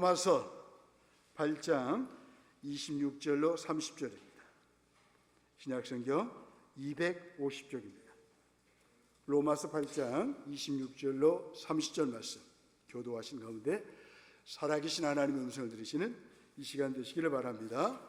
로마서 8장 26절로 30절입니다. 신약성경 250쪽입니다. 로마서 8장 26절로 30절 말씀 교도하신 가운데 살아계신 하나님의 음성을 들으시는 이 시간 되시기를 바랍니다.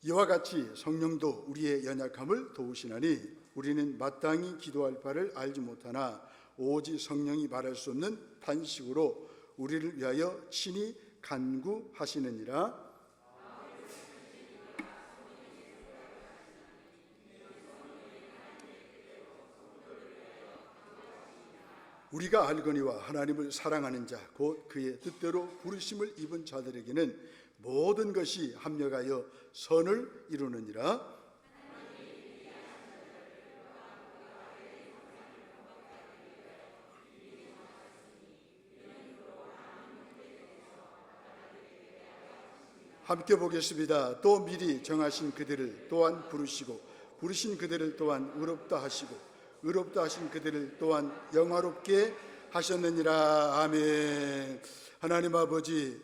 이와 같이 성령도 우리의 연약함을 도우시나니 우리는 마땅히 기도할 바를 알지 못하나 오직 성령이 말할 수 없는 탄식으로 우리를 위하여 친히 간구하시느니라. 우리가 알거니와 하나님을 사랑하는 자 곧 그의 뜻대로 부르심을 입은 자들에게는 모든 것이 합력하여 선을 이루느니라. 함께 보겠습니다. 또 미리 정하신 그들을 또한 부르시고 부르신 그들을 또한 의롭다 하시고 의롭다 하신 그들을 또한 영화롭게 하셨느니라. 아멘. 하나님 아버지,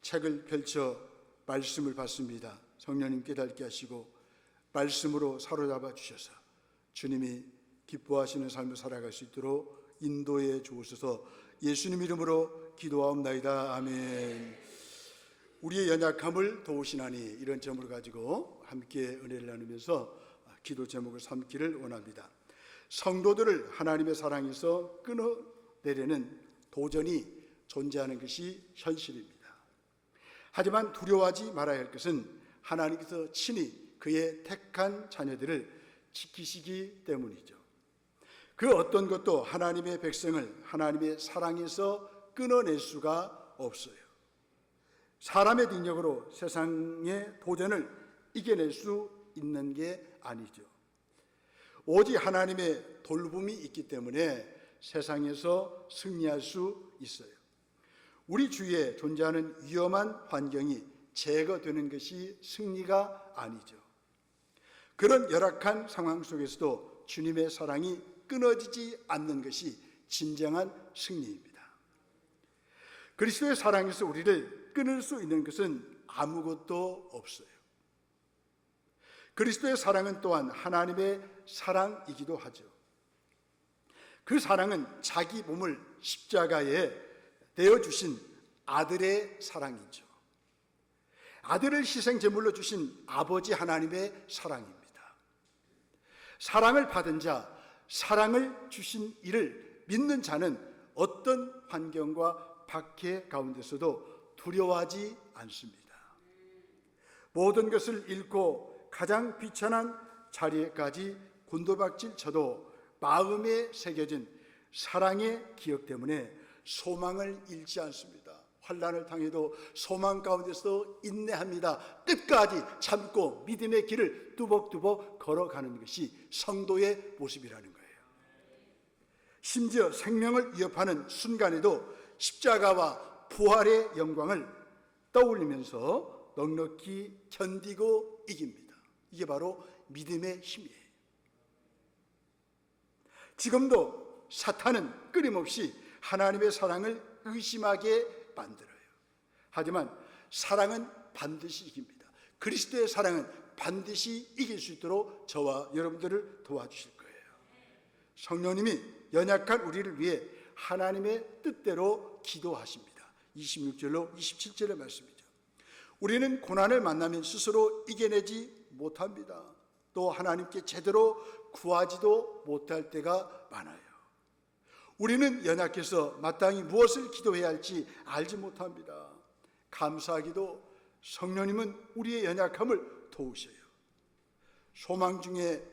책을 펼쳐 말씀을 받습니다. 성령님 깨닫게 하시고 말씀으로 사로잡아 주셔서 주님이 기뻐하시는 삶을 살아갈 수 있도록 인도해 주옵소서. 예수님 이름으로 기도하옵나이다. 아멘. 우리의 연약함을 도우시나니 이런 점을 가지고 함께 은혜를 나누면서 기도 제목을 삼기를 원합니다. 성도들을 하나님의 사랑에서 끊어내려는 도전이 존재하는 것이 현실입니다. 하지만 두려워하지 말아야 할 것은 하나님께서 친히 그의 택한 자녀들을 지키시기 때문이죠. 그 어떤 것도 하나님의 백성을 하나님의 사랑에서 끊어낼 수가 없어요. 사람의 능력으로 세상의 도전을 이겨낼 수 있는 게 아니죠. 오직 하나님의 돌봄이 있기 때문에 세상에서 승리할 수 있어요. 우리 주위에 존재하는 위험한 환경이 제거되는 것이 승리가 아니죠. 그런 열악한 상황 속에서도 주님의 사랑이 끊어지지 않는 것이 진정한 승리입니다. 그리스도의 사랑에서 우리를 끊을 수 있는 것은 아무것도 없어요. 그리스도의 사랑은 또한 하나님의 사랑이기도 하죠. 그 사랑은 자기 몸을 십자가에 내어주신 아들의 사랑이죠. 아들을 희생 제물로 주신 아버지 하나님의 사랑입니다. 사랑을 받은 자, 사랑을 주신 이를 믿는 자는 어떤 환경과 박해 가운데서도 두려워하지 않습니다. 모든 것을 잃고 가장 비천한 자리에까지 곤도박질 쳐도 마음에 새겨진 사랑의 기억 때문에 소망을 잃지 않습니다. 환난을 당해도 소망 가운데서 인내합니다. 끝까지 참고 믿음의 길을 뚜벅뚜벅 걸어가는 것이 성도의 모습이라는 거예요. 심지어 생명을 위협하는 순간에도 십자가와 부활의 영광을 떠올리면서 넉넉히 견디고 이깁니다. 이게 바로 믿음의 힘이에요. 지금도 사탄은 끊임없이 하나님의 사랑을 의심하게 만들어요. 하지만 사랑은 반드시 이깁니다. 그리스도의 사랑은 반드시 이길 수 있도록 저와 여러분들을 도와주실 거예요. 성령님이 연약한 우리를 위해 하나님의 뜻대로 기도하십니다. 26절로 27절의 말씀이죠. 우리는 고난을 만나면 스스로 이겨내지 못합니다. 또 하나님께 제대로 구하지도 못할 때가 많아요. 우리는 연약해서 마땅히 무엇을 기도해야 할지 알지 못합니다. 감사하기도 성령님은 우리의 연약함을 도우셔요. 소망 중에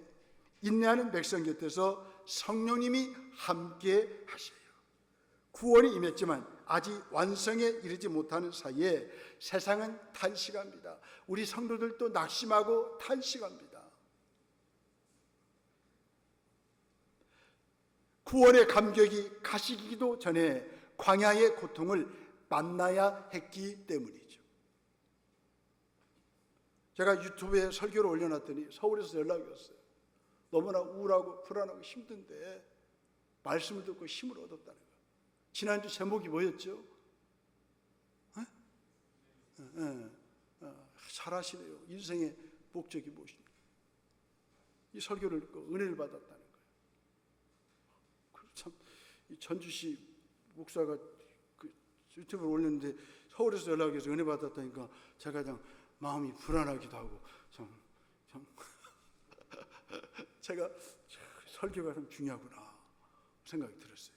인내하는 백성 곁에서 성령님이 함께 하셔요. 구원이 임했지만 아직 완성에 이르지 못하는 사이에 세상은 탄식합니다. 우리 성도들도 낙심하고 탄식합니다. 구원의 감격이 가시기도 전에 광야의 고통을 만나야 했기 때문이죠. 제가 유튜브에 설교를 올려놨더니 서울에서 연락이 왔어요. 너무나 우울하고 불안하고 힘든데 말씀을 듣고 힘을 얻었다는 거예요. 지난주 제목이 뭐였죠? 잘하시네요. 인생의 목적이 무엇입니까? 이 설교를 듣고 은혜를 받았다는 거예요. 참, 이 전주시 목사가 그 유튜브를 올렸는데 서울에서 연락이 해서 은혜 받았다니까 제가 그냥 마음이 불안하기도 하고 참 제가 설교가 참 중요하구나 생각이 들었어요.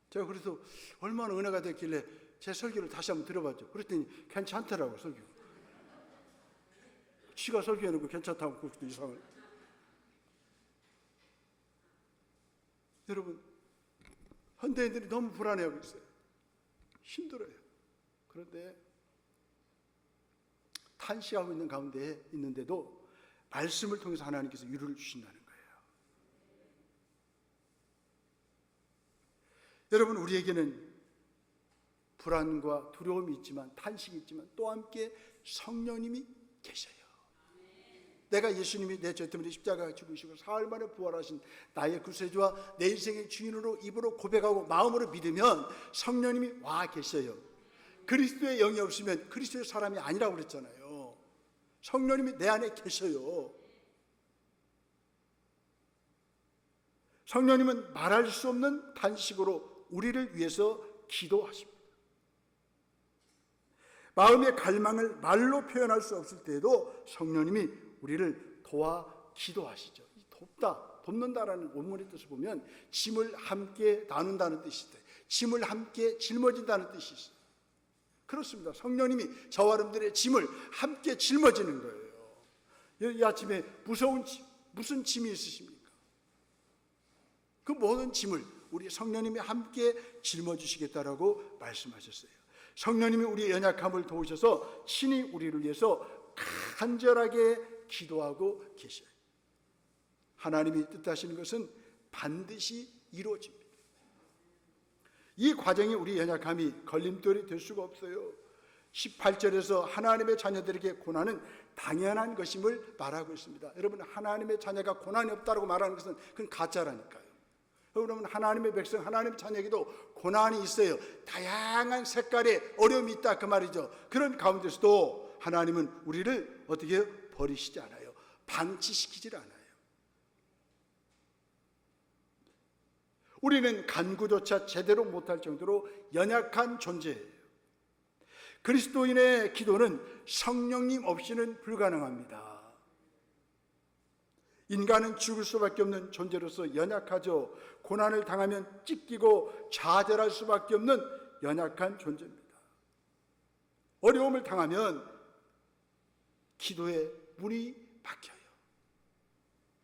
제가 그래서 얼마나 은혜가 됐길래 제 설교를 다시 한번 들어봤죠. 그랬더니 괜찮더라고요, 설교. 지가 설교해놓고 괜찮다고 그것도 이상을. 여러분, 현대인들이 너무 불안해하고 있어요. 힘들어요. 그런데 탄식하고 있는 가운데 있는데도 말씀을 통해서 하나님께서 위로를 주신다는 거예요. 여러분, 우리에게는 불안과 두려움이 있지만, 탄식이 있지만 또 함께 성령님이 계셔요. 내가 예수님이 내 죄 때문에 십자가에 죽으시고 사흘 만에 부활하신 나의 구세주와 내 인생의 주인으로 입으로 고백하고 마음으로 믿으면 성령님이 와 계셔요. 그리스도의 영이 없으면 그리스도의 사람이 아니라고 그랬잖아요. 성령님이 내 안에 계셔요. 성령님은 말할 수 없는 탄식으로 우리를 위해서 기도하십니다. 마음의 갈망을 말로 표현할 수 없을 때에도 성령님이 우리를 도와 기도하시죠. 돕는다라는 원문의 뜻을 보면 짐을 함께 나눈다는 뜻이 있어요. 짐을 함께 짊어진다는 뜻이 있어요. 그렇습니다. 성령님이 저와 여러분들의 짐을 함께 짊어지는 거예요. 이 아침에 무슨 짐이 있으십니까? 그 모든 짐을 우리 성령님이 함께 짊어지시겠다라고 말씀하셨어요. 성령님이 우리의 연약함을 도우셔서 친히 우리를 위해서 간절하게 기도하고 계셔요. 하나님이 뜻하시는 것은 반드시 이루어집니다. 이 과정이 우리 연약함이 걸림돌이 될 수가 없어요. 18절에서 하나님의 자녀들에게 고난은 당연한 것임을 말하고 있습니다. 여러분, 하나님의 자녀가 고난이 없다고 말하는 것은 그건 가짜라니까요. 여러분, 하나님의 백성, 하나님의 자녀에게도 고난이 있어요. 다양한 색깔의 어려움이 있다 그 말이죠. 그런 가운데서도 하나님은 우리를 어떻게 버리시지 않아요. 방치시키질 않아요. 우리는 간구조차 제대로 못할 정도로 연약한 존재예요. 그리스도인의 기도는 성령님 없이는 불가능합니다. 인간은 죽을 수밖에 없는 존재로서 연약하죠. 고난을 당하면 찢기고 좌절할 수밖에 없는 연약한 존재입니다. 어려움을 당하면 기도의 문이 막혀요.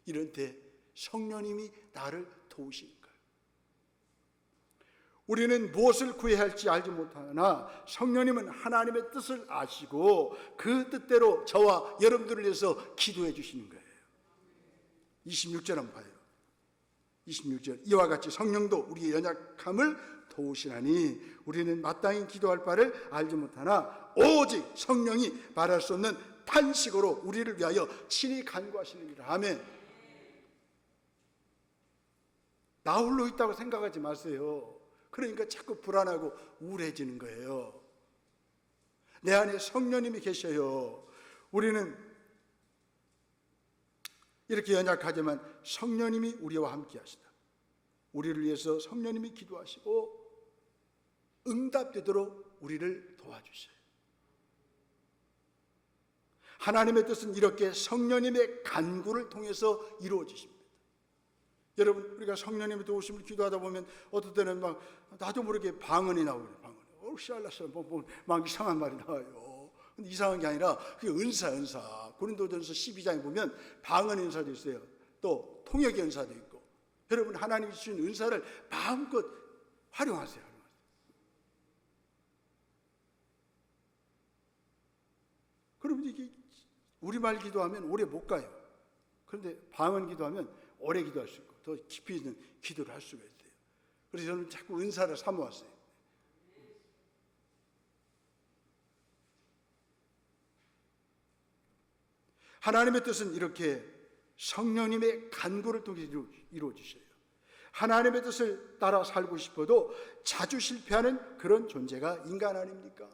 이런 때 성령님이 나를 도우시는 거예요. 우리는 무엇을 구해야 할지 알지 못하나 성령님은 하나님의 뜻을 아시고 그 뜻대로 저와 여러분들을 위해서 기도해 주시는 거예요. 26절 한번 봐요. 26절, 이와 같이 성령도 우리의 연약함을 도우시나니 우리는 마땅히 기도할 바를 알지 못하나 오직 성령이 말할 수 없는 탄식으로 우리를 위하여 친히 간구하시느니라. 아멘. 나 홀로 있다고 생각하지 마세요. 그러니까 자꾸 불안하고 우울해지는 거예요. 내 안에 성령님이 계셔요. 우리는 이렇게 연약하지만 성령님이 우리와 함께 하시다. 우리를 위해서 성령님이 기도하시고 응답되도록 우리를 도와주셔요. 하나님의 뜻은 이렇게 성령님의 간구를 통해서 이루어지십니다. 여러분, 우리가 성령님의 도우심을 기도하다 보면 어떨 때는 막 나도 모르게 방언이 나오거든요. 방언. 샬라샬라 막 이상한 말이 나와요. 근데 이상한 게 아니라 그게 은사. 고린도전서 12장에 보면 방언의 은사도 있어요. 또 통역의 은사도 있고. 여러분, 하나님이 주신 은사를 마음껏 활용하세요. 그러면 이게 우리말 기도하면 오래 못 가요. 그런데 방언 기도하면 오래 기도할 수 있고 더 깊이 있는 기도를 할 수가 있어요. 그래서 저는 자꾸 은사를 사모았어요. 하나님의 뜻은 이렇게 성령님의 간구를 통해 이루어지셔요. 하나님의 뜻을 따라 살고 싶어도 자주 실패하는 그런 존재가 인간 아닙니까?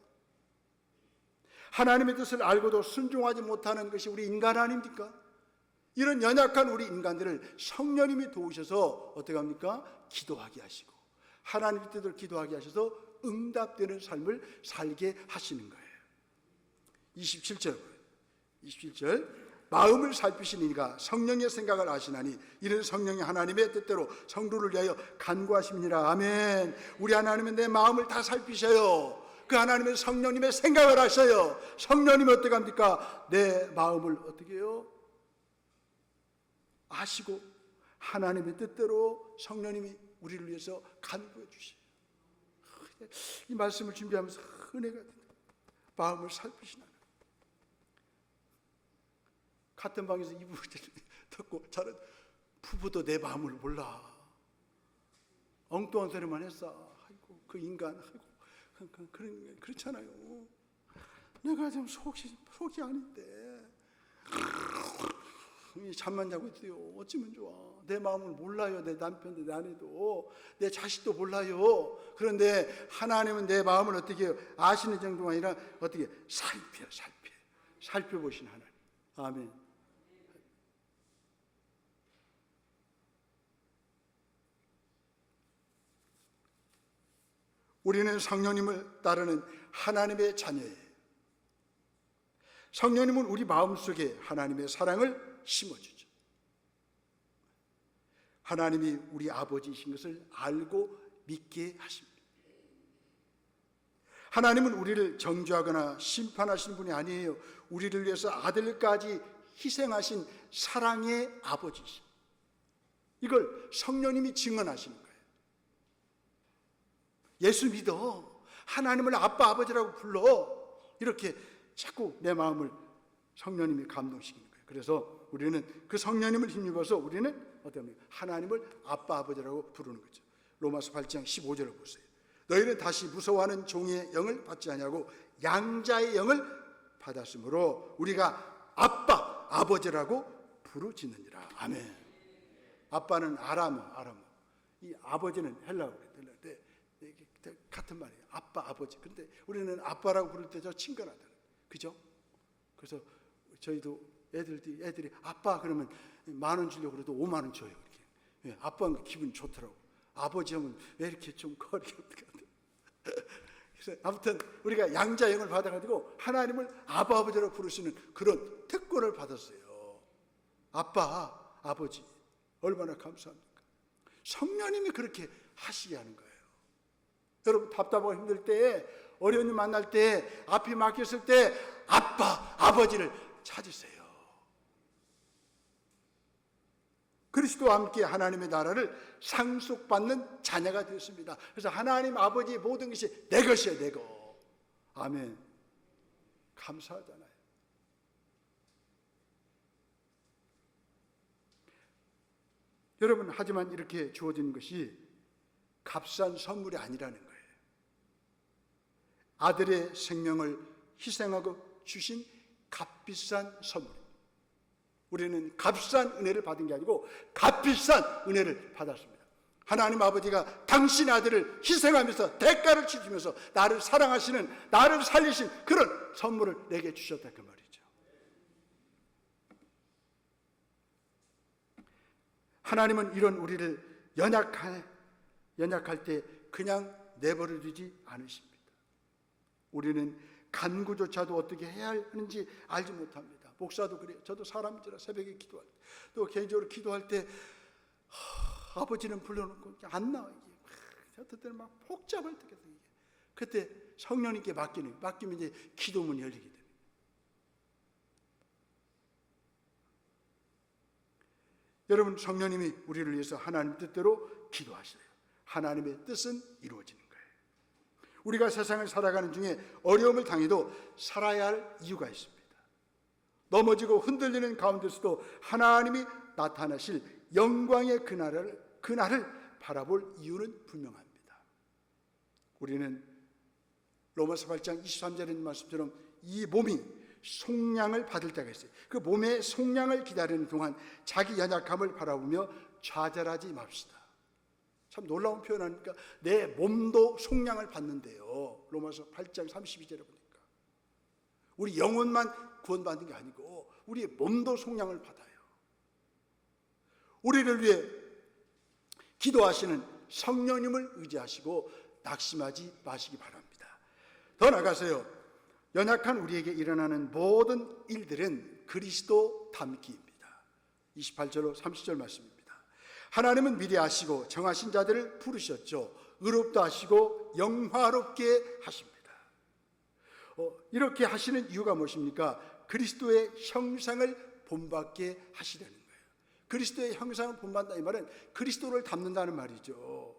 하나님의 뜻을 알고도 순종하지 못하는 것이 우리 인간 아닙니까? 이런 연약한 우리 인간들을 성령님이 도우셔서 어떻게 합니까? 기도하게 하시고 하나님의 뜻을 기도하게 하셔서 응답되는 삶을 살게 하시는 거예요. 27절 마음을 살피시는 이가 성령의 생각을 아시나니 이는 성령이 하나님의 뜻대로 성도를 위하여 간구하심이니라. 아멘. 우리 하나님은 내 마음을 다 살피셔요. 그 하나님은 성령님의 생각을 하셔요. 성령님이 어떻게 합니까? 내 마음을 어떻게 해요? 아시고 하나님의 뜻대로 성령님이 우리를 위해서 간구해 주셔요. 이 말씀을 준비하면서 은혜가 된다. 마음을 살피시는 하나님. 같은 방에서 이불을 덮고 자는 부부도 내 마음을 몰라. 엉뚱한 소리만 했어. 아이고 그 인간 아이고 그렇잖아요. 내가 좀 속이 아닌데 잠만 자고 있어요. 어찌면 좋아. 내 마음을 몰라요. 내 남편도 내 아내도 내 자식도 몰라요. 그런데 하나님은 내 마음을 어떻게 해요? 아시는 정도가 아니라 어떻게 살펴보신 하나님. 아멘. 우리는 성령님을 따르는 하나님의 자녀예요. 성령님은 우리 마음속에 하나님의 사랑을 심어주죠. 하나님이 우리 아버지이신 것을 알고 믿게 하십니다. 하나님은 우리를 정죄하거나 심판하신 분이 아니에요. 우리를 위해서 아들까지 희생하신 사랑의 아버지이십니다. 이걸 성령님이 증언하시는 거예요. 예수 믿어. 하나님을 아빠 아버지라고 불러. 이렇게 자꾸 내 마음을 성령님이 감동시키는 거예요. 그래서 우리는 그 성령님을 힘입어서 우리는 어떻게 하나님을 아빠 아버지라고 부르는 거죠. 로마서 8장 15절을 보세요. 너희는 다시 무서워하는 종의 영을 받지 아니하고 양자의 영을 받았으므로 우리가 아빠 아버지라고 부르짖느니라. 아멘. 아빠는 아람어. 이 아버지는 헬라어로 때 같은 말이에요. 아빠 아버지. 그런데 우리는 아빠라고 부를 때 저 친근하다. 그죠? 그래서 저희도 애들이 아빠 그러면 10,000원 주려고 그래도 50,000원 줘요. 이렇게. 아빠는 기분이 좋더라고. 아버지 하면 왜 이렇게 좀 거리가 어떻게 하냐. 그래서 아무튼 우리가 양자영을 받아가지고 하나님을 아빠 아버지라고 부르시는 그런 특권을 받았어요. 아빠 아버지 얼마나 감사합니까? 성령님이 그렇게 하시게 하는 거예요. 여러분 답답하고 힘들 때 어려운 일 만날 때 앞이 막혔을 때 아빠 아버지를 찾으세요. 그리스도와 함께 하나님의 나라를 상속받는 자녀가 되었습니다. 그래서 하나님 아버지의 모든 것이 내 것이야 내 것. 아멘. 감사하잖아요. 여러분 하지만 이렇게 주어진 것이 값싼 선물이 아니라는 거예요. 아들의 생명을 희생하고 주신 값비싼 선물입니다. 우리는 값싼 은혜를 받은 게 아니고 값비싼 은혜를 받았습니다. 하나님 아버지가 당신 아들을 희생하면서 대가를 치르면서 나를 사랑하시는, 나를 살리신 그런 선물을 내게 주셨다 그 말이죠. 하나님은 이런 우리를 연약할 때 그냥 내버려 두지 않으십니다. 우리는 간구조차도 어떻게 해야 하는지 알지 못합니다. 목사도 그래요. 저도 사람이라 새벽에 기도할 때, 또 개인적으로 기도할 때 아버지는 불러놓고 안 나와. 이게 어떨 때는 막 복잡할 때가 있어요. 그때 성령님께 맡기면 이제 기도문이 열리게 됩니다. 여러분 성령님이 우리를 위해서 하나님 뜻대로 기도하시래요. 하나님의 뜻은 이루어지는 거예요. 우리가 세상을 살아가는 중에 어려움을 당해도 살아야 할 이유가 있습니다. 넘어지고 흔들리는 가운데서도 하나님이 나타나실 영광의 그날을 바라볼 이유는 분명합니다. 우리는 로마서 8장 23절의 말씀처럼 이 몸이 속량을 받을 때가 있어요. 그 몸의 속량을 기다리는 동안 자기 연약함을 바라보며 좌절하지 맙시다. 참 놀라운 표현하니까 내 몸도 속량을 받는데요. 로마서 8장 32절에 보니까 우리 영혼만 구원받는 게 아니고 우리의 몸도 속량을 받아요. 우리를 위해 기도하시는 성령님을 의지하시고 낙심하지 마시기 바랍니다. 더 나아가서요, 연약한 우리에게 일어나는 모든 일들은 그리스도 닮기입니다. 28절로 30절 말씀입니다. 하나님은 미리 아시고 정하신 자들을 부르셨죠. 의롭다 하시고 영화롭게 하십니다. 이렇게 하시는 이유가 무엇입니까? 그리스도의 형상을 본받게 하시려는 거예요. 그리스도의 형상을 본받는다 이 말은 그리스도를 닮는다는 말이죠.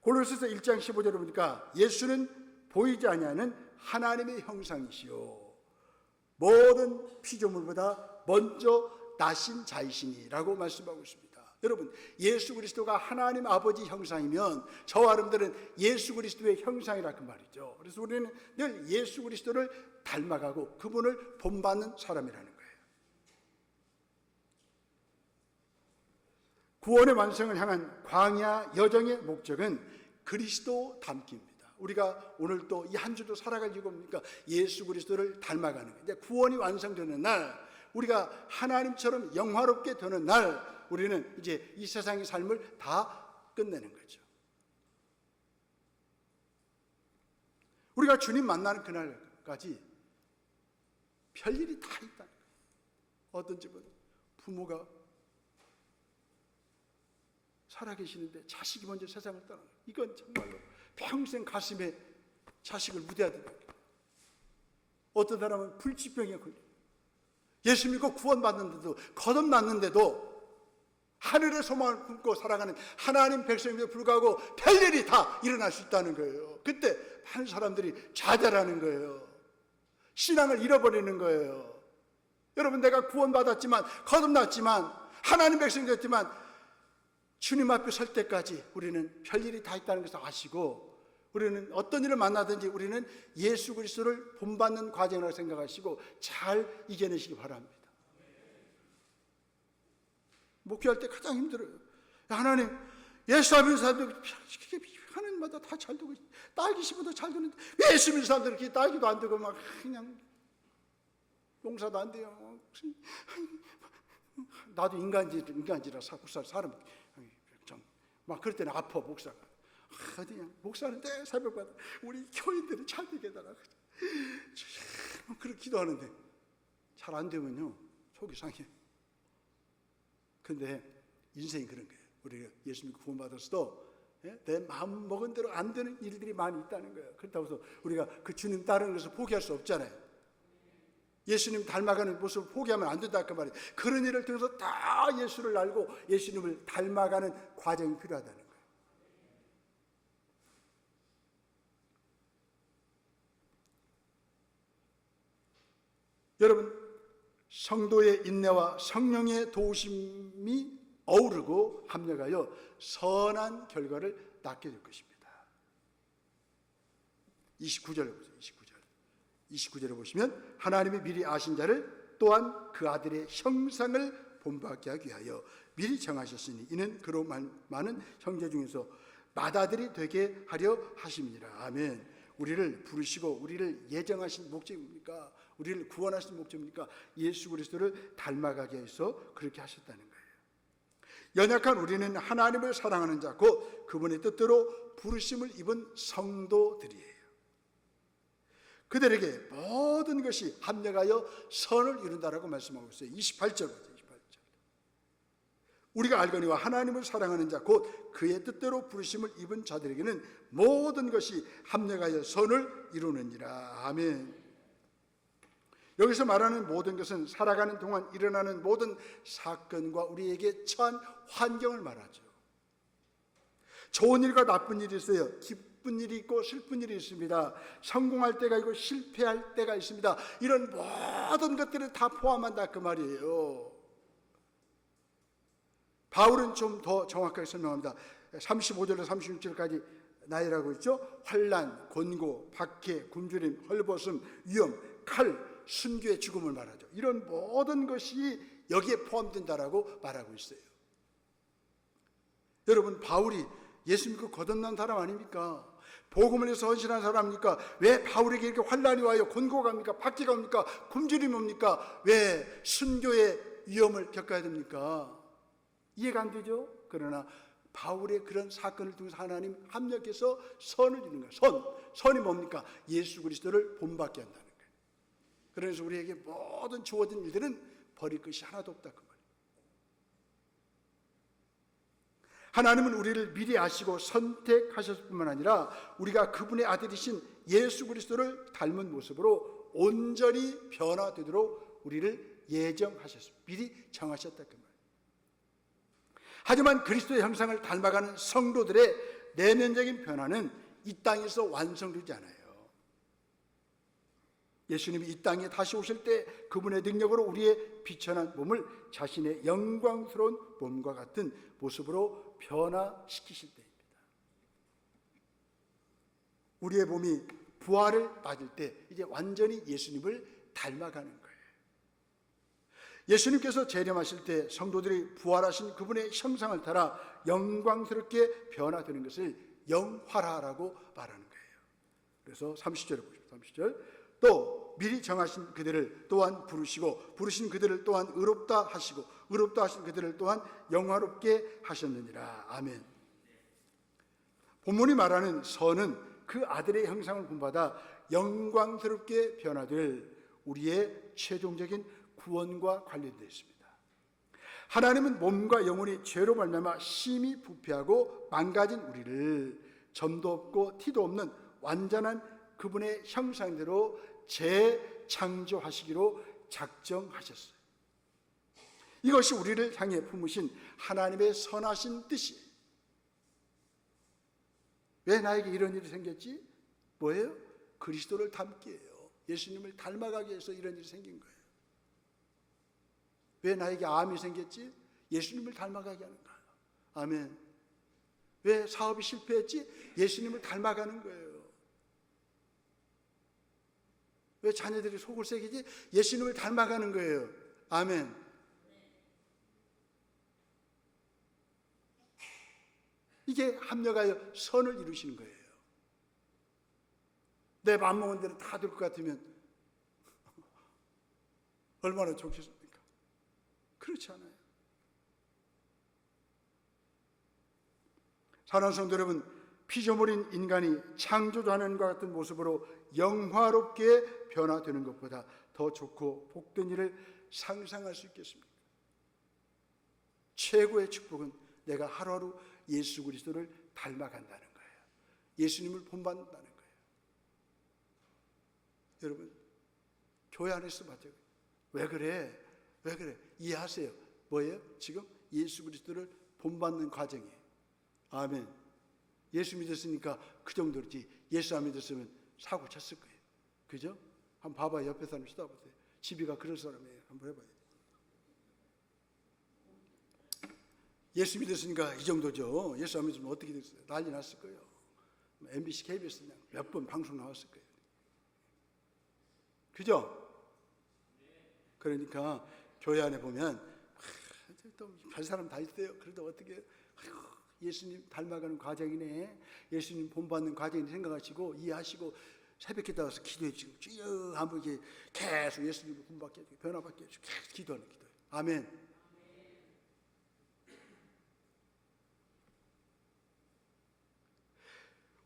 골로새서 1장 15절에 보니까 예수는 보이지 아니하는 하나님의 형상이시요 모든 피조물보다 먼저 나신 자이시니라고 말씀하고 있습니다. 여러분, 예수 그리스도가 하나님 아버지 형상이면 저와 여러분들은 예수 그리스도의 형상이라 그 말이죠. 그래서 우리는 늘 예수 그리스도를 닮아가고 그분을 본받는 사람이라는 거예요. 구원의 완성을 향한 광야 여정의 목적은 그리스도 닮기입니다. 우리가 오늘 또 이 한 주도 살아갈 이유가 뭡니까? 예수 그리스도를 닮아가는 거예요. 이제 구원이 완성되는 날, 우리가 하나님처럼 영화롭게 되는 날, 우리는 이제 이 세상의 삶을 다 끝내는 거죠. 우리가 주님 만나는 그날까지 별일이 다 있다는 거예요. 어떤 집은 부모가 살아계시는데 자식이 먼저 세상을 떠나는 거예요. 이건 정말로 평생 가슴에 자식을 묻어야 된다. 어떤 사람은 불치병에 걸려요. 예수 믿고 구원받는데도 거듭났는데도 하늘의 소망을 품고 살아가는 하나님 백성임에도 불구하고 별일이 다 일어날 수 있다는 거예요. 그때 많은 사람들이 좌절하는 거예요. 신앙을 잃어버리는 거예요. 여러분, 내가 구원받았지만 거듭났지만 하나님 백성이 됐지만 주님 앞에 설 때까지 우리는 별일이 다 있다는 것을 아시고 우리는 어떤 일을 만나든지 우리는 예수 그리스도를 본받는 과정이라고 생각하시고 잘 이겨내시기 바랍니다. 목회할 때 가장 힘들어요. 하나님, 예수 믿는 사람들 하나님마다 다 잘 되고 딸기 씨보다 잘 되는데 왜 예수 믿는 사람들은 이렇게 딸기도 안 되고 막 그냥 용사도 안 돼요. 나도 인간지라 사람 막 그럴 때는 아파. 목사가 그냥 목사는 내 새벽마다 우리 교인들은 잘 되게 해달라 그렇게 기도하는데 잘 안 되면요 속이 상해. 근데 인생이 그런 거예요. 우리가 예수 믿고 구원받았어도 내 마음 먹은 대로 안 되는 일들이 많이 있다는 거예요. 그렇다고 해서 우리가 그 주님 따르는 것을 포기할 수 없잖아요. 예수님 닮아가는 모습을 포기하면 안 된다 그 말이에요. 그런 일을 통해서 다 예수를 알고 예수님을 닮아가는 과정이 필요하다는 거예요. 여러분, 성도의 인내와 성령의 도우심이 어우르고 합력하여 선한 결과를 낳게 될 것입니다. 29절에 보세요. 29절에 보시면 하나님이 미리 아신 자를 또한 그 아들의 형상을 본받게 하기 위하여 미리 정하셨으니 이는 그로 많은 형제 중에서 맏아들이 되게 하려 하심이니라. 아멘. 우리를 부르시고 우리를 예정하신 목적이 뭡니까? 우리를 구원하신 목적입니까? 예수 그리스도를 닮아가게 해서 그렇게 하셨다는 거예요. 연약한 우리는 하나님을 사랑하는 자 곧 그분의 뜻대로 부르심을 입은 성도들이에요. 그들에게 모든 것이 합력하여 선을 이룬다라고 말씀하고 있어요. 28절. 우리가 알거니와 하나님을 사랑하는 자 곧 그의 뜻대로 부르심을 입은 자들에게는 모든 것이 합력하여 선을 이루느니라. 아멘. 여기서 말하는 모든 것은 살아가는 동안 일어나는 모든 사건과 우리에게 처한 환경을 말하죠. 좋은 일과 나쁜 일이 있어요. 기쁜 일이 있고 슬픈 일이 있습니다. 성공할 때가 있고 실패할 때가 있습니다. 이런 모든 것들을 다 포함한다 그 말이에요. 바울은 좀 더 정확하게 설명합니다. 35절에서 36절까지 나열하고 있죠. 환난, 곤고, 박해, 굶주림, 헐벗음, 위험, 칼, 순교의 죽음을 말하죠. 이런 모든 것이 여기에 포함된다라고 말하고 있어요. 여러분, 바울이 예수 믿고 거듭난 사람 아닙니까? 복음을 위해서 헌신한 사람입니까? 왜 바울에게 이렇게 환난이 와요? 곤고가 옵니까? 박해가 옵니까? 굶주림이 옵니까? 왜 순교의 위험을 겪어야 됩니까? 이해가 안 되죠? 그러나 바울의 그런 사건을 통해서 하나님 합력해서 선을 이루는 거예요. 선이 뭡니까? 예수 그리스도를 본받게 한다는 거예요. 그래서 우리에게 모든 주어진 일들은 버릴 것이 하나도 없다 그 말이에요. 하나님은 우리를 미리 아시고 선택하셨을 뿐만 아니라 우리가 그분의 아들이신 예수 그리스도를 닮은 모습으로 온전히 변화되도록 우리를 예정하셨습니다. 미리 정하셨다 그 말이에요. 하지만 그리스도의 형상을 닮아가는 성도들의 내면적인 변화는 이 땅에서 완성되지 않아요. 예수님이 이 땅에 다시 오실 때 그분의 능력으로 우리의 비천한 몸을 자신의 영광스러운 몸과 같은 모습으로 변화시키실 때입니다. 우리의 몸이 부활을 맞을 때 이제 완전히 예수님을 닮아가는 거예요. 예수님께서 재림하실 때 성도들이 부활하신 그분의 형상을 따라 영광스럽게 변화되는 것을 영화라고 말하는 거예요. 그래서 30절에 보시죠. 30절. 또 미리 정하신 그들을 또한 부르시고 부르신 그들을 또한 의롭다 하시고 의롭다 하신 그들을 또한 영화롭게 하셨느니라. 아멘. 본문이 말하는 선은 그 아들의 형상을 본받아 영광스럽게 변화될 우리의 최종적인 구원과 관련되어 있습니다. 하나님은 몸과 영혼이 죄로 말미암아 심히 부패하고 망가진 우리를 점도 없고 티도 없는 완전한 그분의 형상대로 재창조하시기로 작정하셨어요. 이것이 우리를 향해 품으신 하나님의 선하신 뜻이에요. 왜 나에게 이런 일이 생겼지? 뭐예요? 그리스도를 닮기 해요. 예수님을 닮아가기 위해서 이런 일이 생긴 거예요. 왜 나에게 암이 생겼지? 예수님을 닮아가게 하는 거예요. 아멘. 왜 사업이 실패했지? 예수님을 닮아가는 거예요. 왜 자녀들이 속을 새기지? 예수님을 닮아가는 거예요. 아멘. 이게 합력하여 선을 이루시는 거예요. 내 맘먹은 대로 다 될 것 같으면 얼마나 좋겠습니까? 그렇지 않아요. 사랑하는 성도 여러분, 피조물인 인간이 창조자님과 같은 모습으로 영화롭게 변화되는 것보다 더 좋고 복된 일을 상상할 수 있겠습니까? 최고의 축복은 내가 하루하루 예수 그리스도를 닮아간다는 거예요. 예수님을 본받는다는 거예요. 여러분, 교회 안에서 맞아요. 왜 그래? 왜 그래? 이해하세요. 뭐예요? 지금 예수 그리스도를 본받는 과정이에요. 아멘. 예수 믿었으니까 그 정도지. 예수 안 믿었으면 사고 쳤을 거예요. 그죠? 한번 봐봐요. 옆에 사람 쳐다보세요. 집이가 그럴 사람이에요. 한번 해봐요. 예수 믿었으니까 이 정도죠. 예수 안 믿으면 어떻게 됐어요? 난리 났을 거예요. MBC, KBS 그냥 몇 번 방송 나왔을 거예요. 그죠? 그러니까 교회 안에 보면 또 별 사람 다 있어요. 그래도 어떻게 예수님 닮아가는 과정이네, 예수님 본받는 과정이네 생각하시고 이해하시고 새벽에 나와서 기도해 주시고 쭉 한번 이렇게 계속 예수님을 본받게 해주고 변화받게 해주고 계속 기도하는 기도예요. 아멘.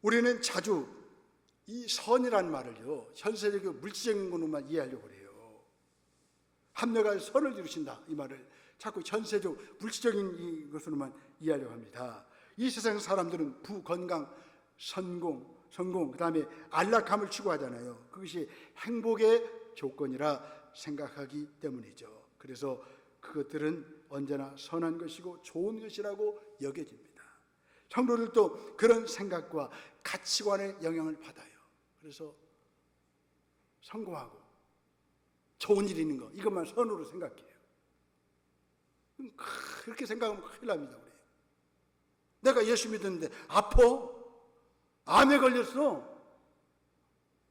우리는 자주 이 선이라는 말을요, 현세적이고 물질적인 것만 이해하려고 그래요. 합력하여 선을 이루신다 이 말을 자꾸 현세적 물질적인 것으로만 이해하려고 합니다. 이 세상 사람들은 부건강, 성공, 그 다음에 안락함을 추구하잖아요. 그것이 행복의 조건이라 생각하기 때문이죠. 그래서 그것들은 언제나 선한 것이고 좋은 것이라고 여겨집니다. 성도들도 그런 생각과 가치관의 영향을 받아요. 그래서 성공하고 좋은 일 있는 거 이것만 선으로 생각해요. 그렇게 생각하면 큰일 납니다. 우리. 내가 예수 믿었는데 아파? 암에 걸렸어.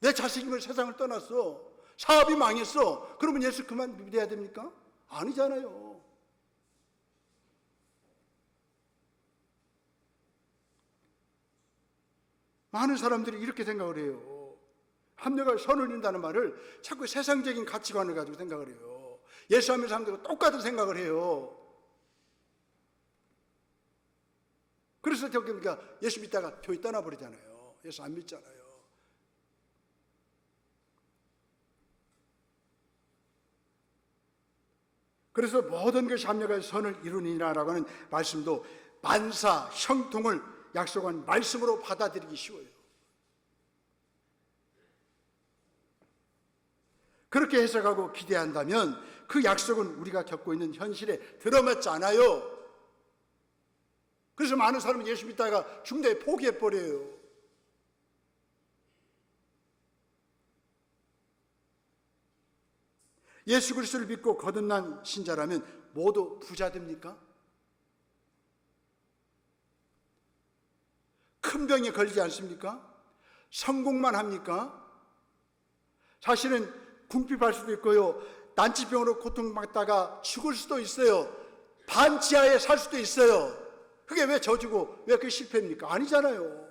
내 자식이 세상을 떠났어. 사업이 망했어. 그러면 예수 그만 믿어야 됩니까? 아니잖아요. 많은 사람들이 이렇게 생각을 해요. 합력을 선을 이룬다는 말을 자꾸 세상적인 가치관을 가지고 생각을 해요. 예수 하는 사람들과 똑같은 생각을 해요. 그래서 그러니까 예수 믿다가 교회 떠나버리잖아요. 예수 안 믿잖아요. 그래서 모든 것이 합력하여 선을 이루니라라고 하는 말씀도 만사, 형통을 약속한 말씀으로 받아들이기 쉬워요. 그렇게 해석하고 기대한다면 그 약속은 우리가 겪고 있는 현실에 들어맞지 않아요. 그래서 많은 사람은 예수 믿다가 중대에 포기해버려요. 예수 그리스도를 믿고 거듭난 신자라면 모두 부자 됩니까? 큰 병에 걸리지 않습니까? 성공만 합니까? 사실은 궁핍할 수도 있고요. 난치병으로 고통받다가 죽을 수도 있어요. 반지하에 살 수도 있어요. 그게 왜 저주고 왜 그게 실패입니까? 아니잖아요.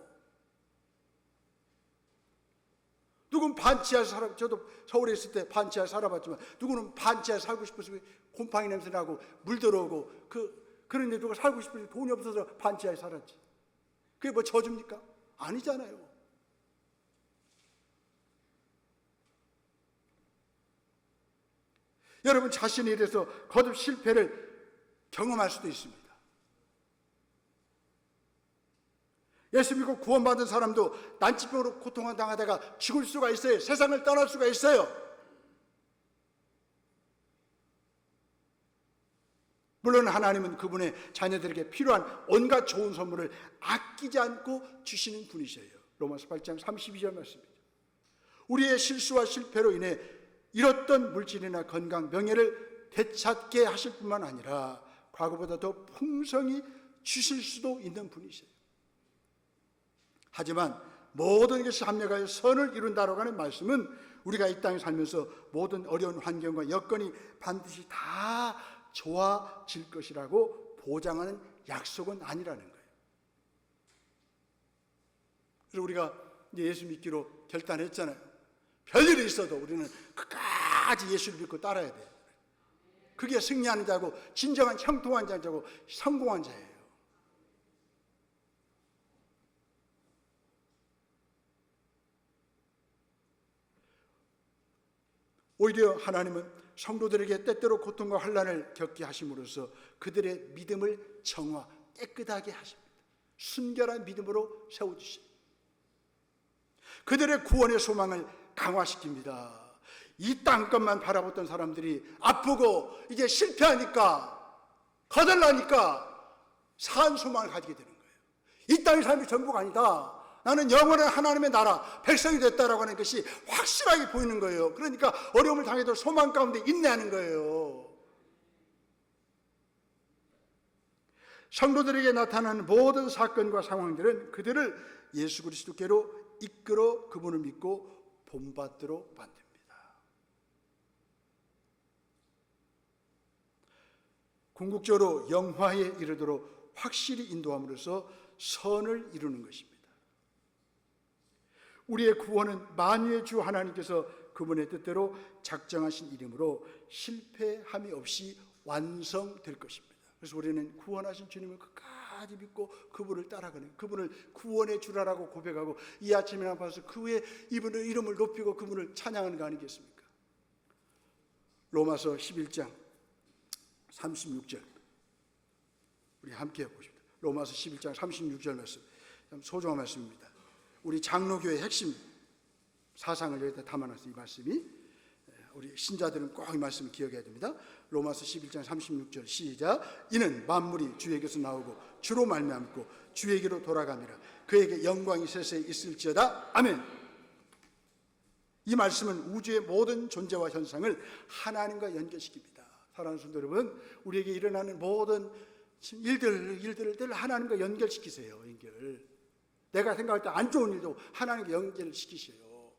누구는 반지하에 살아, 저도 서울에 있을 때 반지하에 살아봤지만 누구는 반지하에 살고 싶어서 곰팡이 냄새 나고 물 들어오고 그런데 누가 살고 싶어서 돈이 없어서 반지하에 살았지. 그게 뭐 저주입니까? 아니잖아요. 여러분 자신에 이래서 거듭 실패를 경험할 수도 있습니다. 예수 믿고 구원받은 사람도 난치병으로 고통당하다가 죽을 수가 있어요. 세상을 떠날 수가 있어요. 물론 하나님은 그분의 자녀들에게 필요한 온갖 좋은 선물을 아끼지 않고 주시는 분이셔요. 로마서 8장 32절 말씀입니다. 우리의 실수와 실패로 인해 잃었던 물질이나 건강, 명예를 되찾게 하실 뿐만 아니라 과거보다 더 풍성히 주실 수도 있는 분이세요. 하지만 모든 것이 합력하여 선을 이룬다라고 하는 말씀은 우리가 이 땅에 살면서 모든 어려운 환경과 여건이 반드시 다 좋아질 것이라고 보장하는 약속은 아니라는 거예요. 그래서 우리가 예수 믿기로 결단했잖아요. 별일이 있어도 우리는 끝까지 예수를 믿고 따라야 돼요. 그게 승리하는 자고 진정한 형통한 자고 성공한 자예요. 오히려 하나님은 성도들에게 때때로 고통과 환난을 겪게 하심으로써 그들의 믿음을 정화, 깨끗하게 하십니다. 순결한 믿음으로 세워주십니다. 그들의 구원의 소망을 강화시킵니다. 이 땅것만 바라봤던 사람들이 아프고 이제 실패하니까 거덜나니까 산 소망을 가지게 되는 거예요. 이 땅의 삶이 전부가 아니다. 나는 영원한 하나님의 나라 백성이 됐다라고 하는 것이 확실하게 보이는 거예요. 그러니까 어려움을 당해도 소망 가운데 인내하는 거예요. 성도들에게 나타나는 모든 사건과 상황들은 그들을 예수 그리스도께로 이끌어 그분을 믿고 본받도록 만듭니다. 궁극적으로 영화에 이르도록 확실히 인도함으로써 선을 이루는 것입니다. 우리의 구원은 만유의 주 하나님께서 그분의 뜻대로 작정하신 이름으로 실패함이 없이 완성될 것입니다. 그래서 우리는 구원하신 주님을 끝까지 믿고 그분을 따라가는, 그분을 구원의 주라라고 고백하고 이 아침에 나와서 그의 이분의 이름을 높이고 그분을 찬양하는 거 아니겠습니까? 로마서 11장 36절 우리 함께 보십시오. 로마서 11장 36절 말씀 참 소중한 말씀입니다. 우리 장로교의 핵심 사상을 여기다 담아놨어요. 이 말씀이 우리 신자들은 꼭 이 말씀을 기억해야 됩니다. 로마서 11장 36절 시작. 이는 만물이 주에게서 나오고 주로 말미암고 주에게로 돌아가니라. 그에게 영광이 세세에 있을지어다. 아멘. 이 말씀은 우주의 모든 존재와 현상을 하나님과 연결시킵니다. 사랑하는 성도 여러분, 우리에게 일어나는 모든 일들을 늘 하나님과 연결시키세요. 연결. 내가 생각할 때 안 좋은 일도 하나님께 연결시키셔요.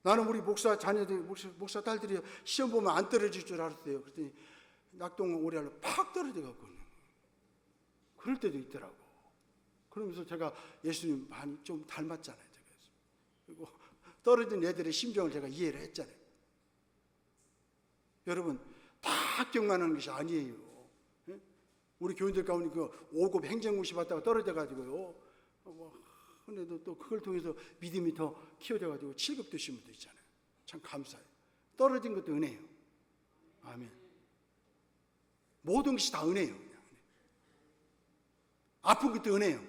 나는 우리 목사 자녀들, 목사 딸들이 시험 보면 안 떨어질 줄 알았어요. 그랬더니 낙동 오리알로 팍 떨어져갖고 그럴 때도 있더라고. 그러면서 제가 예수님 많이 좀 닮았잖아요. 제가. 그리고 떨어진 애들의 심정을 제가 이해를 했잖아요. 여러분, 다 합격만 하는 것이 아니에요. 우리 교인들 가운데 그 5급 행정고시 받다가 떨어져가지고요. 근데도 또 그걸 통해서 믿음이 더 키워져가지고 7급 되신 분도 있잖아요. 참 감사해요. 떨어진 것도 은혜예요. 아멘. 모든 것이 다 은혜예요. 그냥. 아픈 것도 은혜예요.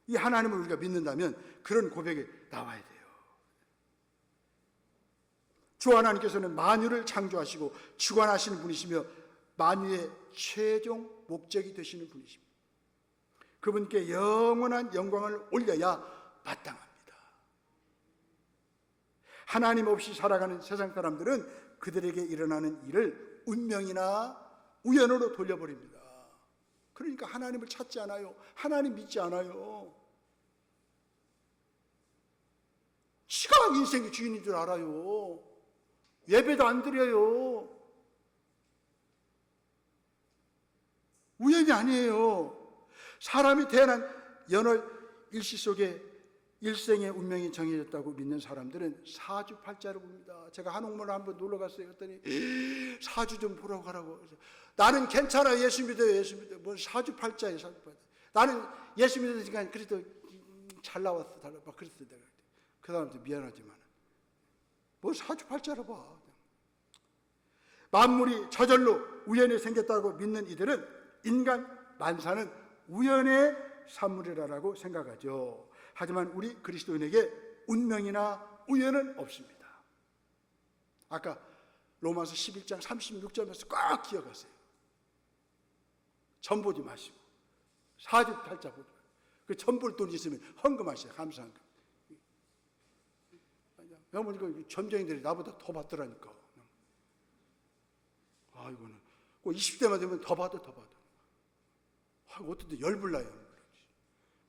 이 하나님을 우리가 믿는다면 그런 고백이 나와야 돼요. 주 하나님께서는 만유를 창조하시고 주관하시는 분이시며 만유의 최종 목적이 되시는 분이십니다. 그분께 영원한 영광을 올려야 마땅합니다. 하나님 없이 살아가는 세상 사람들은 그들에게 일어나는 일을 운명이나 우연으로 돌려버립니다. 그러니까 하나님을 찾지 않아요. 하나님 믿지 않아요. 지가 인생의 주인인 줄 알아요. 예배도 안 드려요. 우연이 아니에요. 사람이 태어난 연월 일시 속에 일생의 운명이 정해졌다고 믿는 사람들은 사주팔자를 봅니다. 제가 한옥마을 한번 놀러 갔어요. 그랬더니 사주 좀 보라고 하라고. 나는 괜찮아. 예수 믿어요. 예수 믿어요. 뭐 사주팔자예요. 사주팔자. 나는 예수 믿으니까 그래도 잘 나왔어. 잘 나왔어. 그랬어요. 내가. 그 사람한테 미안하지만 뭐 사주팔자로 봐. 만물이 저절로 우연히 생겼다고 믿는 이들은 인간 만사는 우연의 산물이라고 생각하죠. 하지만 우리 그리스도인에게 운명이나 우연은 없습니다. 아까 로마서 11장 36절에서 꼭 기억하세요. 전 보지 마시고 사주팔자 보지 마시고 그 전 볼 돈 있으면 헌금하세요. 감사한 거. 여러분 이거 점쟁이들이 나보다 더 받더라니까. 이거는 꼭 20대만 되면 더 받아. 어떤 데 열불나요.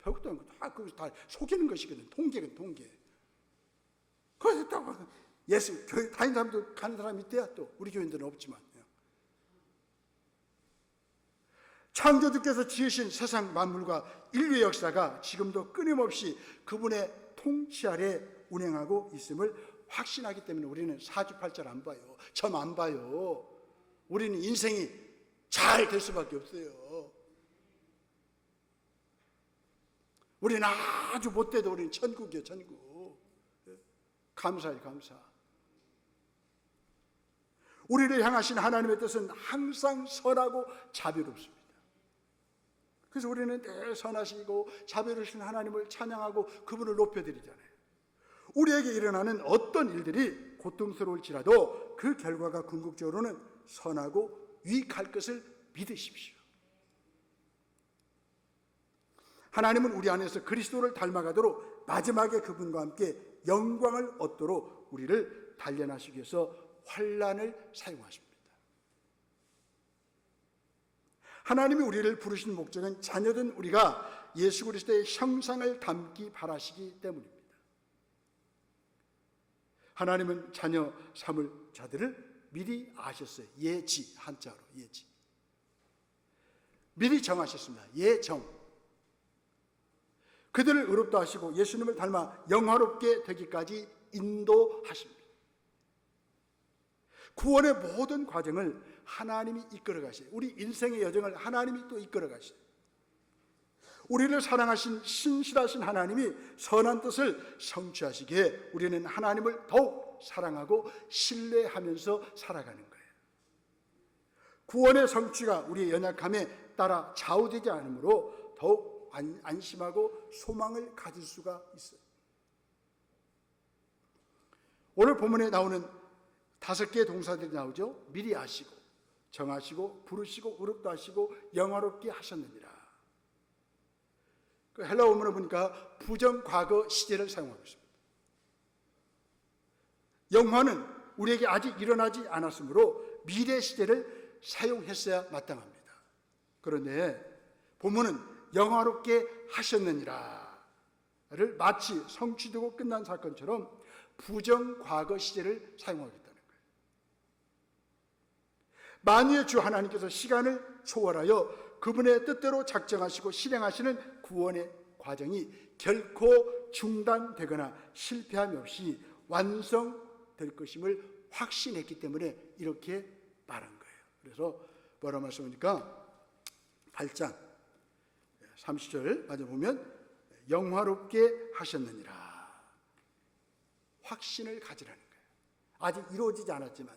별것도 아니고 그것이 다 속이는 것이거든. 통계는 통계. 그래서 또 예수 교회 다니는 사람도 가는 사람이 있대야. 또 우리 교인들은 없지만. 창조주께서 지으신 세상 만물과 인류의 역사가 지금도 끊임없이 그분의 통치 아래 운행하고 있음을 확신하기 때문에 우리는 사주팔자를 안 봐요. 점 안 봐요. 우리는 인생이 잘 될 수밖에 없어요. 우리는 아주 못돼도 우리는 천국이에요. 천국. 감사해요. 감사. 우리를 향하신 하나님의 뜻은 항상 선하고 자비롭습니다. 그래서 우리는 늘 선하시고 자비로우신 하나님을 찬양하고 그분을 높여드리잖아요. 우리에게 일어나는 어떤 일들이 고통스러울지라도 그 결과가 궁극적으로는 선하고 유익할 것을 믿으십시오. 하나님은 우리 안에서 그리스도를 닮아가도록 마지막에 그분과 함께 영광을 얻도록 우리를 단련하시기 위해서 환난을 사용하십니다. 하나님이 우리를 부르신 목적은 자녀된 우리가 예수 그리스도의 형상을 닮기 바라시기 때문입니다. 하나님은 자녀 삼을 자들을 미리 아셨어요. 예지, 한자로 예지. 미리 정하셨습니다. 예정. 그들을 의롭다 하시고 예수님을 닮아 영화롭게 되기까지 인도하십니다. 구원의 모든 과정을 하나님이 이끌어 가셔요. 우리 인생의 여정을 하나님이 또 이끌어 가셔요. 우리를 사랑하신 신실하신 하나님이 선한 뜻을 성취하시기에 우리는 하나님을 더욱 사랑하고 신뢰하면서 살아가는 거예요. 구원의 성취가 우리의 연약함에 따라 좌우되지 않으므로 더욱 안심하고 소망을 가질 수가 있어요. 오늘 본문에 나오는 5개의 동사들이 나오죠. 미리 아시고 정하시고 부르시고 의롭다 하시고 영화롭게 하셨느니라. 그 헬라 원문을 보니까 부정 과거 시제를 사용하고 있습니다. 영화는 우리에게 아직 일어나지 않았으므로 미래 시제를 사용했어야 마땅합니다. 그런데 본문은 영화롭게 하셨느니라 를 마치 성취되고 끝난 사건처럼 부정 과거 시제를 사용하겠다는 거예요. 만유의 주 하나님께서 시간을 초월하여 그분의 뜻대로 작정하시고 실행하시는 구원의 과정이 결코 중단되거나 실패함이 없이 완성될 것임을 확신했기 때문에 이렇게 말한 거예요. 그래서 뭐라 말씀하니까 8장 30절 맞아 보면 영화롭게 하셨느니라. 확신을 가지라는 거예요. 아직 이루어지지 않았지만,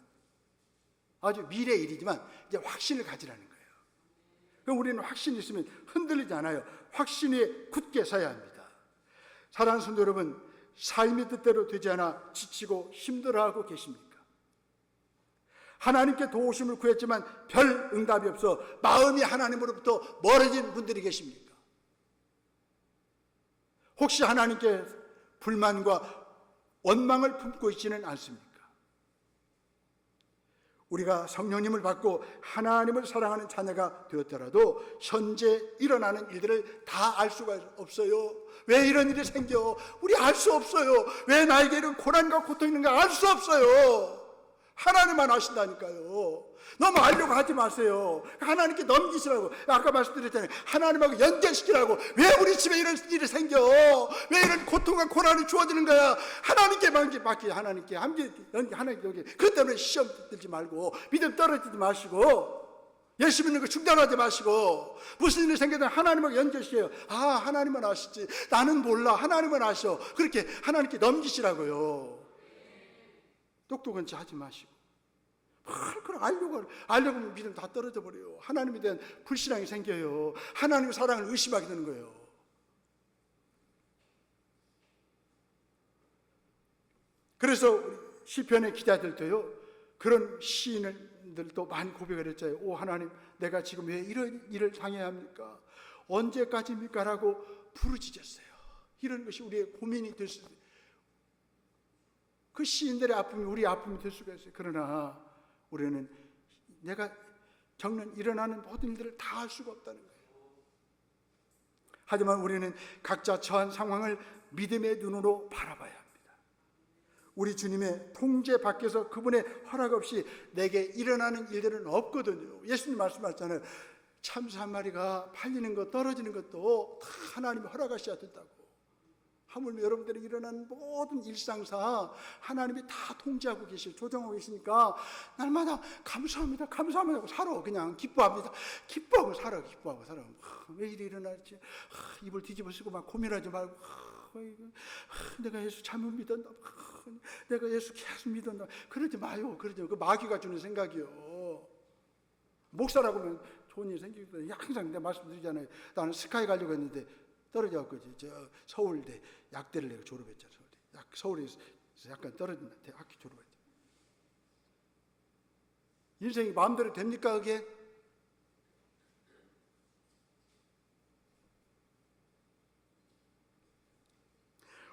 아주 미래 일이지만 이제 확신을 가지라는 거예요. 그럼 우리는 확신이 있으면 흔들리지 않아요. 확신이 굳게 서야 합니다. 사랑하는 성도 여러분, 삶의 뜻대로 되지 않아 지치고 힘들어하고 계십니까? 하나님께 도우심을 구했지만 별 응답이 없어 마음이 하나님으로부터 멀어진 분들이 계십니까? 혹시 하나님께 불만과 원망을 품고 있지는 않습니까? 우리가 성령님을 받고 하나님을 사랑하는 자녀가 되었더라도 현재 일어나는 일들을 다 알 수가 없어요. 왜 이런 일이 생겨? 우리 알 수 없어요. 왜 나에게 이런 고난과 고통이 있는가 알 수 없어요. 하나님만 아신다니까요. 너무 알려고 하지 마세요. 하나님께 넘기시라고. 아까 말씀드렸잖아요. 하나님하고 연결시키라고. 왜 우리 집에 이런 일이 생겨? 왜 이런 고통과 고난이 주어지는 거야? 하나님께 맡기. 하나님께 하나님께 여기. 그것 때문에 시험 들지 말고 믿음 떨어지지 마시고 예수 믿는 거 중단하지 마시고 무슨 일이 생기든 하나님하고 연결시켜요. 아, 하나님은 아시지. 나는 몰라. 하나님은 아셔. 그렇게 하나님께 넘기시라고요. 똑똑한 체 하지 마시고. 그걸 알려고 믿음 다 떨어져 버려요. 하나님에 대한 불신앙이 생겨요. 하나님의 사랑을 의심하게 되는 거예요. 그래서 시편의 기자들 때요, 그런 시인들도 많이 고백을 했잖아요. 오 하나님, 내가 지금 왜 이런 일을 당해야 합니까? 언제까지입니까? 라고 부르짖었어요. 이런 것이 우리의 고민이 될 수 있어요. 그 시인들의 아픔이 우리 아픔이 될 수가 있어요. 그러나 우리는 내가 겪는 일어나는 모든 일들을 다 알 수가 없다는 거예요. 하지만 우리는 각자 처한 상황을 믿음의 눈으로 바라봐야 합니다. 우리 주님의 통제 밖에서 그분의 허락 없이 내게 일어나는 일들은 없거든요. 예수님 말씀하셨잖아요. 참새 한 마리가 팔리는 것 떨어지는 것도 다 하나님이 허락하셔야 된다고. 하물며 여러분들이 일어나는 모든 일상사 하나님이 다 통제하고 계시고 조정하고 계시니까 날마다 감사합니다 하고 살아. 그냥 기뻐합니다. 기뻐하고 살아. 왜 일이 일어날지 입을 뒤집어 쓰고 막 고민하지 말고 내가 예수 잘못 믿었나, 내가 예수 계속 믿었나, 그러지 마요. 그 마귀가 주는 생각이요. 목사라고 하면 좋은 일이 생기거든요. 항상 내가 말씀드리잖아요. 나는 스카이 가려고 했는데 떨어져갖고 저 서울대 약대를 내가 졸업했잖아. 서울에서 약간 떨어진 대학교 졸업했죠. 인생이 마음대로 됩니까 그게?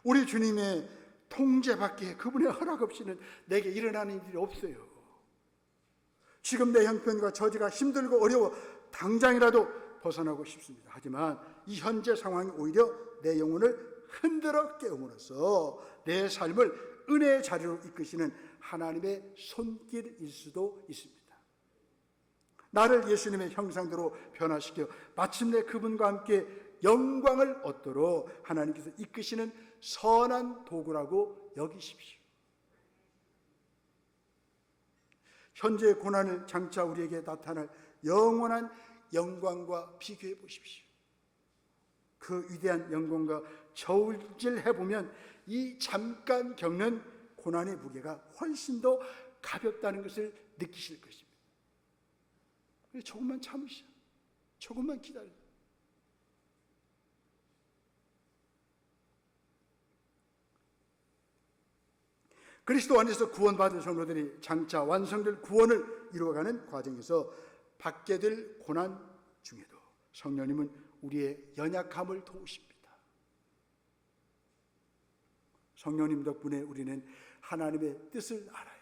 우리 주님의 통제밖에, 그분의 허락 없이는 내게 일어나는 일이 없어요. 지금 내 형편과 처지가 힘들고 어려워 당장이라도 벗어나고 싶습니다. 하지만 이 현재 상황이 오히려 내 영혼을 흔들어 깨움으로써 내 삶을 은혜의 자리로 이끄시는 하나님의 손길일 수도 있습니다. 나를 예수님의 형상대로 변화시켜 마침내 그분과 함께 영광을 얻도록 하나님께서 이끄시는 선한 도구라고 여기십시오. 현재의 고난을 장차 우리에게 나타날 영원한 영광과 비교해 보십시오. 그 위대한 영광과 저울질해보면 이 잠깐 겪는 고난의 무게가 훨씬 더 가볍다는 것을 느끼실 것입니다. 조금만 참으시오. 조금만 기다려. 그리스도 안에서 구원받은 성도들이 장차 완성될 구원을 이루어가는 과정에서 받게 될 고난 중에도 성령님은 우리의 연약함을 도우십니다. 성령님 덕분에 우리는 하나님의 뜻을 알아요.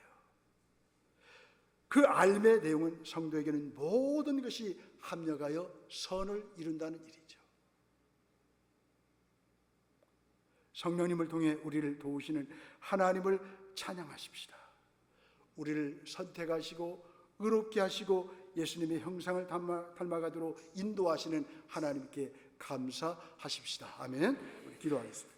그 알의 내용은 성도에게는 모든 것이 합력하여 선을 이룬다는 일이죠. 성령님을 통해 우리를 도우시는 하나님을 찬양하십시다. 우리를 선택하시고 의롭게 하시고 예수님의 형상을 닮아가도록 인도하시는 하나님께 감사하십시다. 아멘. 우리 기도하겠습니다.